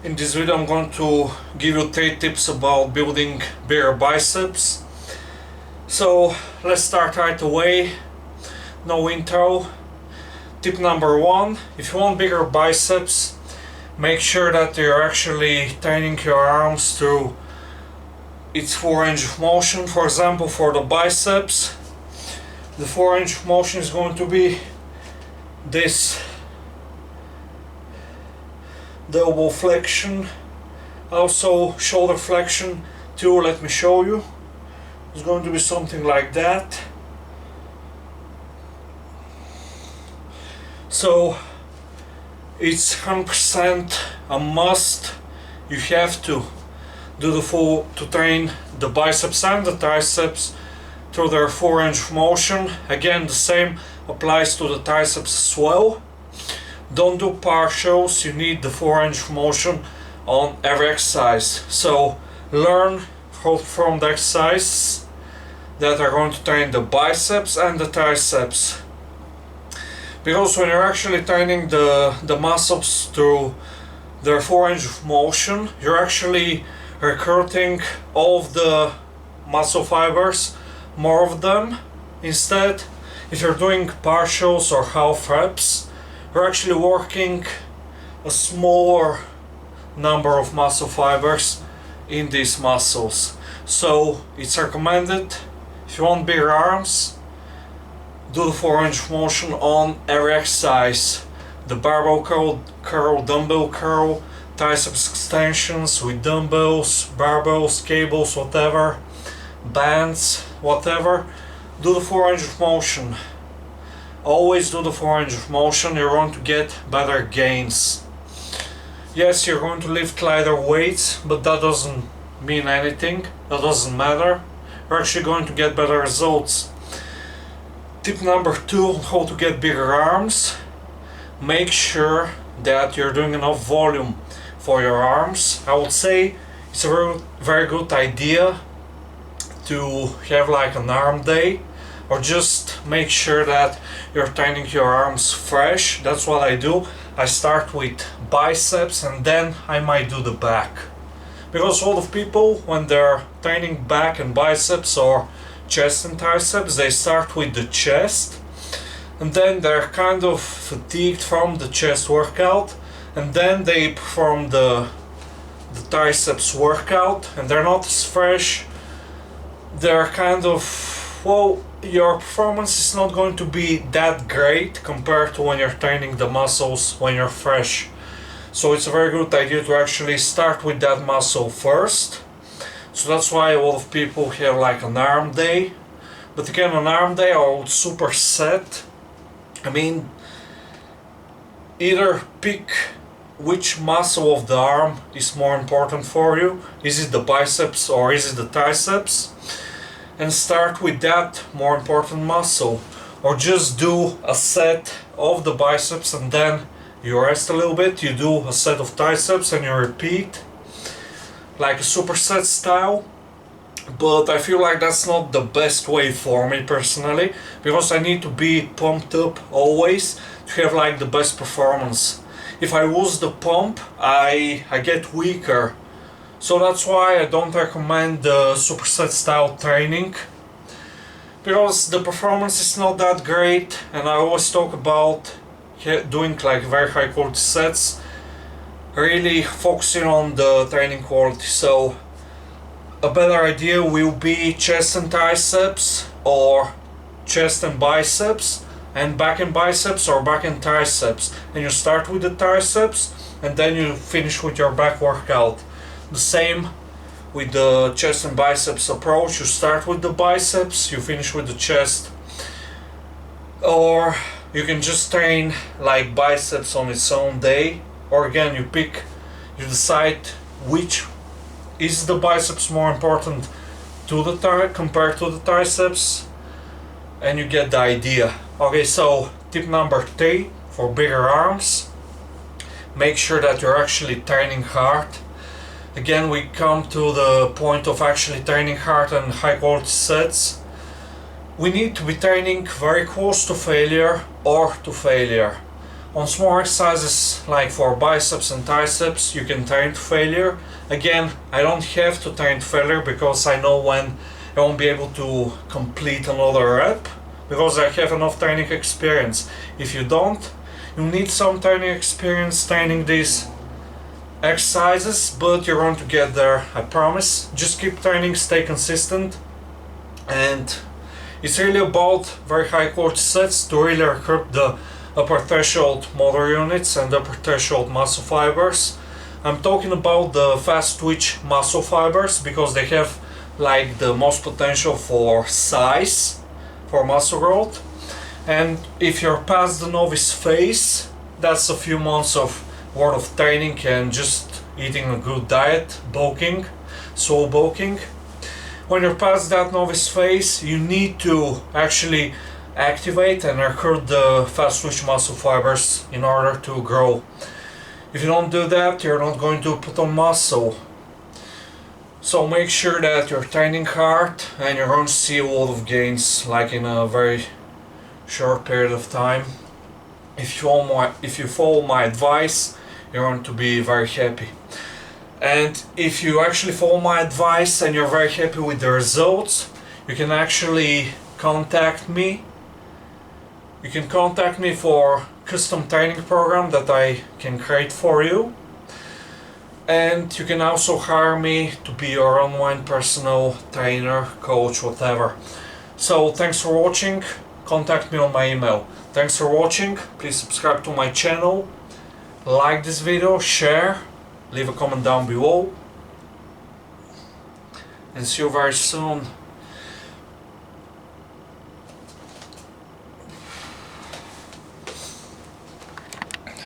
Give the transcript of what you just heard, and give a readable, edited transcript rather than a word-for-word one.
In this video I'm going to give you 3 tips about building bigger biceps. So let's start right away, no intro. Tip number 1, if you want bigger biceps, make sure that you're actually training your arms through its full range of motion. For example, for the biceps, the full range of motion is going to be this: the elbow flexion, also shoulder flexion too. Let me show you. It's going to be something like that. So it's 100% a must. You have to do to train the biceps and the triceps through their full range of motion. Again, the same applies to the triceps as well. Don't do partials, you need the full range of motion on every exercise. So learn from the exercises that are going to train the biceps and the triceps. Because when you're actually training the muscles through their full range of motion, you're actually recruiting all of the muscle fibers, more of them. Instead, if you're doing partials or half reps, you're actually working a smaller number of muscle fibers in these muscles. So it's recommended, if you want bigger arms, do the full range of motion on every exercise. The barbell curl, dumbbell curl, triceps extensions with dumbbells, barbells, cables, whatever, bands, whatever. Do the full range of motion. Always do the full range of motion. You're going to get better gains. Yes, you're going to lift lighter weights, but that doesn't mean anything. That doesn't matter. You're actually going to get better results. Tip number 2 on how to get bigger arms. Make sure that you're doing enough volume for your arms. I would say it's a very good idea to have like an arm day, or just make sure that you're training your arms fresh. That's what I do. I start with biceps and then I might do the back. Because a lot of people, when they're training back and biceps or chest and triceps, they start with the chest and then they're kind of fatigued from the chest workout, and then they perform the triceps workout and they're not as fresh. They're kind of, well, your performance is not going to be that great compared to when you're training the muscles when you're fresh. So it's a very good idea to actually start with that muscle first. So that's why a lot of people have like an arm day. But again, an arm day I would superset. I mean, either pick which muscle of the arm is more important for you. Is it the biceps or is it the triceps? And start with that more important muscle. Or just do a set of the biceps and then you rest a little bit. You do a set of triceps and you repeat, like a superset style. But I feel like that's not the best way for me personally, because I need to be pumped up always to have like the best performance. If I lose the pump, I get weaker. So that's why I don't recommend the superset style training, because the performance is not that great, and I always talk about doing like very high quality sets, really focusing on the training quality. So a better idea will be chest and triceps, or chest and biceps, and back and biceps or back and triceps. And you start with the triceps and then you finish with your back workout. The same with the chest and biceps approach. You start with the biceps, you finish with the chest. Or you can just train like biceps on its own day. Or again, you decide which is the biceps more important to the compared to the triceps, and you get the idea. Okay, so tip number 3 for bigger arms: make sure that you're actually training hard. Again, we come to the point of actually training hard and high quality sets. We need to be training very close to failure or to failure. On small exercises like for biceps and triceps, you can train to failure. Again, I don't have to train to failure because I know when I won't be able to complete another rep because I have enough training experience. If you don't, you need some training experience training these exercises, but you're going to get there, I promise. Just keep training, stay consistent, and it's really about very high quality sets to really recruit the upper threshold motor units and upper threshold muscle fibers. I'm talking about the fast twitch muscle fibers because they have like the most potential for size, for muscle growth. And if you're past the novice phase, that's a few months of worth of training and just eating a good diet, bulking, slow bulking. When you're past that novice phase, you need to actually activate and recruit the fast twitch muscle fibers in order to grow. If you don't do that, you're not going to put on muscle. So make sure that you're training hard and you're going to see a lot of gains like in a very short period of time. If you follow my advice, you're going to be very happy. And if you actually follow my advice and you're very happy with the results, you can actually contact me. You can contact me for custom training program that I can create for you. And you can also hire me to be your online personal trainer, coach, whatever. So thanks for watching. Contact me on my email. Thanks for watching. Please subscribe to my channel. Like this video, share, leave a comment down below. And see you very soon.